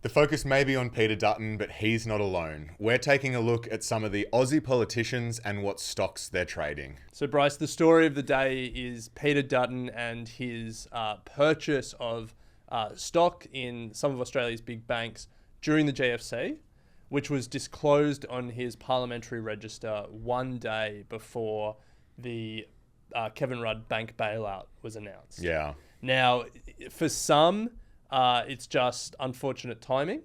The focus may be on Peter Dutton, but he's not alone. We're taking a look at some of the Aussie politicians and what stocks they're trading. So, Bryce, the story of the day is Peter Dutton and his purchase of stock in some of Australia's big banks during the GFC, which was disclosed on his parliamentary register one day before the Kevin Rudd bank bailout was announced. Yeah. Now, for some, it's just unfortunate timing.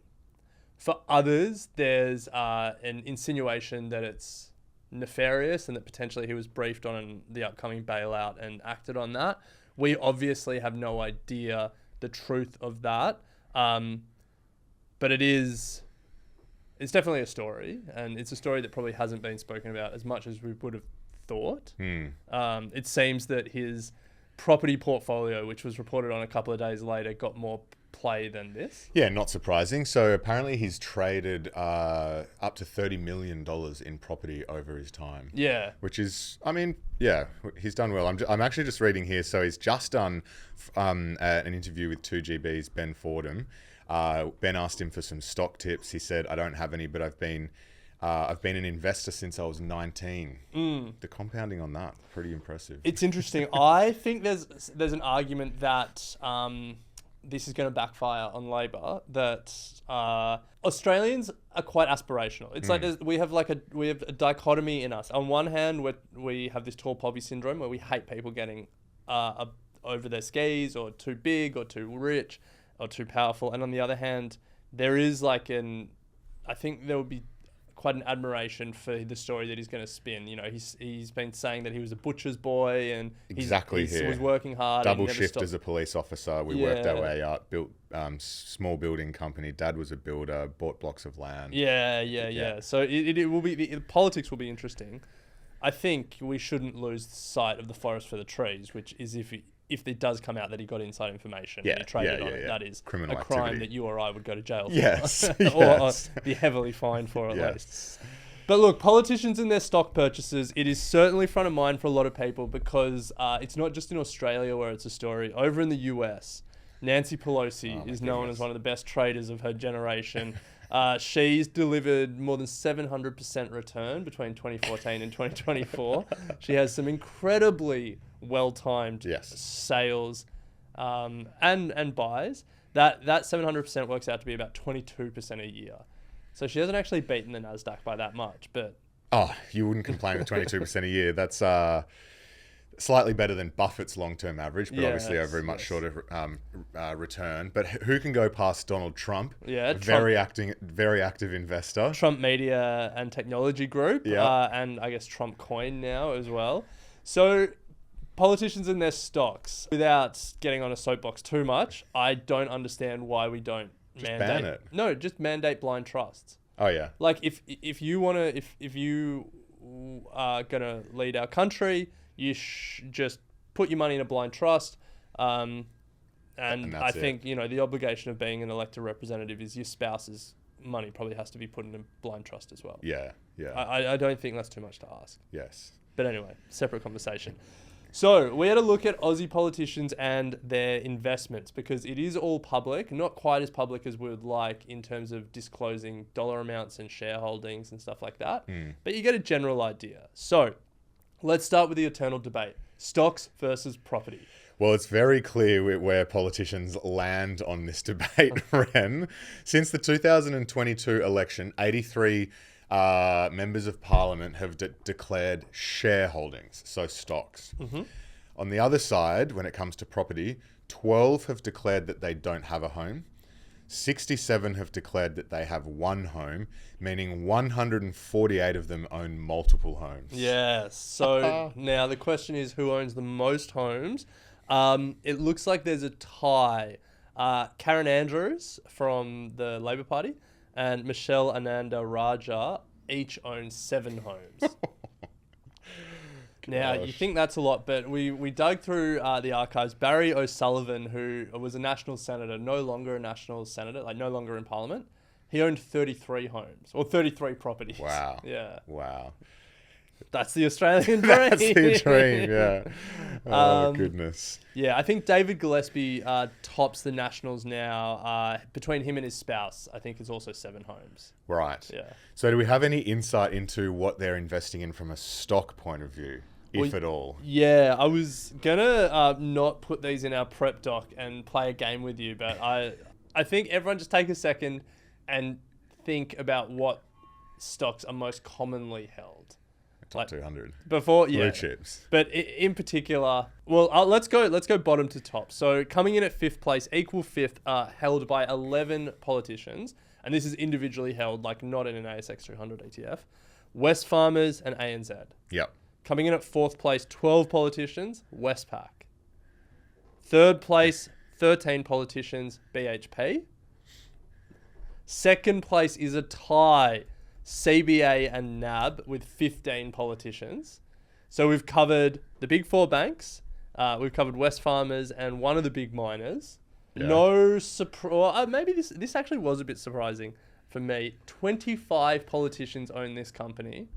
For others, there's an insinuation that it's nefarious and that potentially he was briefed on the upcoming bailout and acted on that. We obviously have no idea the truth of that, but it's definitely a story, and it's a story that probably hasn't been spoken about as much as we would have thought. It seems that his property portfolio, which was reported on a couple of days later, got more play than this. Yeah, not surprising. So apparently he's traded up to $30 million in property over his time. Yeah. Which is, I mean, yeah, he's done well. I'm actually just reading here. So he's just done an interview with 2GB's Ben Fordham. Ben asked him for some stock tips. He said, I don't have any, but I've been an investor since I was 19. The compounding on that, pretty impressive. It's interesting. I think there's an argument that this is going to backfire on Labor, that Australians are quite aspirational. It's like we have a dichotomy in us. On one hand, we have this tall poppy syndrome where we hate people getting over their skis or too big or too rich or too powerful. And on the other hand, there is I think there would be quite an admiration for the story that he's going to spin. You know, he's been saying that he was a butcher's boy and he was working hard. Double shift as a police officer. We worked our way up, built small building company. Dad was a builder, bought blocks of land. Yeah. So it will be, the politics will be interesting. I think we shouldn't lose sight of the forest for the trees, which is if it does come out that he got inside information and he traded on it, that is criminal a crime activity that you or I would go to jail for. Yes. or be heavily fined for at least. But look, politicians and their stock purchases, it is certainly front of mind for a lot of people because it's not just in Australia where it's a story. Over in the US, Nancy Pelosi is known as one of the best traders of her generation. She's delivered more than 700% return between 2014 and 2024. She has some incredibly well-timed sales and buys. That 700% works out to be about 22% a year. So she hasn't actually beaten the NASDAQ by that much. But you wouldn't complain with 22% a year. That's slightly better than Buffett's long-term average, but obviously over a much shorter return. But who can go past Donald Trump? Yeah, very active investor. Trump Media and Technology Group, and I guess Trump Coin now as well. So politicians and their stocks, without getting on a soapbox too much, I don't understand why we don't ban it. No, just mandate blind trusts. Oh yeah. Like if you are gonna lead our country, you just put your money in a blind trust. And I think, the obligation of being an elected representative is your spouse's money probably has to be put in a blind trust as well. Yeah. I don't think that's too much to ask. Yes. But anyway, separate conversation. So we had a look at Aussie politicians and their investments because it is all public, not quite as public as we would like in terms of disclosing dollar amounts and shareholdings and stuff like that. But you get a general idea. So let's start with the eternal debate. Stocks versus property. Well, it's very clear where politicians land on this debate, Ren. Since the 2022 election, 83 members of parliament have declared shareholdings, so stocks. On the other side, when it comes to property, 12 have declared that they don't have a home. 67 have declared that they have one home, meaning 148 of them own multiple homes. Yes. So now the question is, who owns the most homes? It looks like there's a tie. Karen Andrews from the Labor Party and Michelle Ananda Raja each own 7 homes. Now, you think that's a lot, but we dug through the archives. Barry O'Sullivan, who was a national senator, no longer a national senator, no longer in Parliament, he owned 33 homes, or 33 properties. Wow. Yeah. Wow. That's the Australian dream. That's the dream, yeah. Oh, goodness. Yeah, I think David Gillespie tops the Nationals now. Between him and his spouse, I think it's also 7 homes. Right. Yeah. So do we have any insight into what they're investing in from a stock point of view, if at all? Yeah, I was going to not put these in our prep doc and play a game with you, but I think everyone just take a second and think about what stocks are most commonly held. Top 200. Blue chips. But in particular, well, let's go bottom to top. So coming in at 5th place, equal 5th, held by 11 politicians, and this is individually held, like not in an ASX 300 ETF. Wesfarmers and ANZ. Yep. Coming in at 4th place, 12 politicians, Westpac. 3rd place, 13 politicians, BHP. 2nd place is a tie, CBA and NAB, with 15 politicians. So we've covered the big 4 banks, we've covered Wesfarmers and one of the big miners. Yeah. No surprise. Maybe this actually was a bit surprising for me. 25 politicians own this company.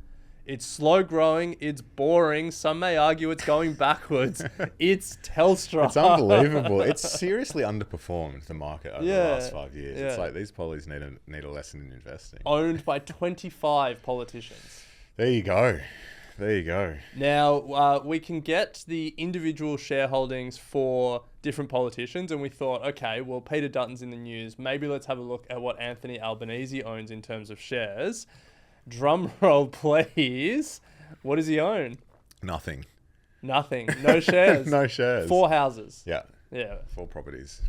It's slow growing. It's boring. Some may argue it's going backwards. It's Telstra. It's unbelievable. It's seriously underperformed the market over the last 5 years. Yeah. It's like these pollies need a lesson in investing. Owned by 25 politicians. There you go. There you go. Now, we can get the individual shareholdings for different politicians, and we thought, okay, well, Peter Dutton's in the news. Maybe let's have a look at what Anthony Albanese owns in terms of shares. Drum roll, please. What does he own? Nothing. No shares. No shares. 4 houses. Yeah. 4 properties.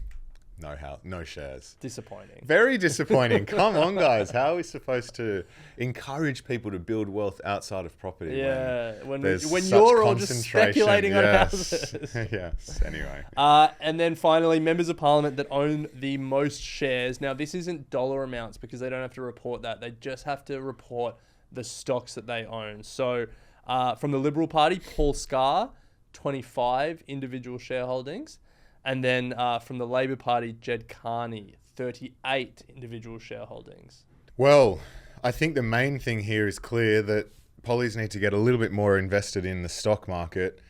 No house. No shares. Disappointing. Very disappointing. Come on, guys. How are we supposed to encourage people to build wealth outside of property? Yeah. When you're all just speculating on houses. Yes. Anyway. And then finally, members of parliament that own the most shares. Now, this isn't dollar amounts because they don't have to report that. They just have to report the stocks that they own. So from the Liberal Party, Paul Scar, 25 individual shareholdings. And then from the Labor Party, Jed Carney, 38 individual shareholdings. Well, I think the main thing here is clear that pollies need to get a little bit more invested in the stock market,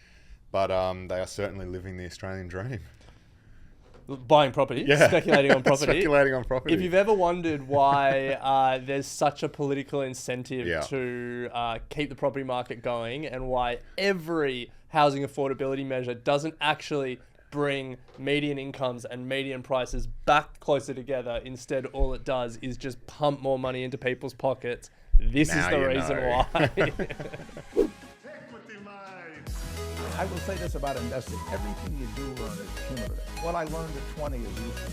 but they are certainly living the Australian dream. Buying property, speculating on property. Speculating on property. If you've ever wondered why there's such a political incentive to keep the property market going and why every housing affordability measure doesn't actually bring median incomes and median prices back closer together. Instead, all it does is just pump more money into people's pockets. This is the reason why. I will say this about investing. Everything you do learn is cumulative. What I learned at 20 is useful.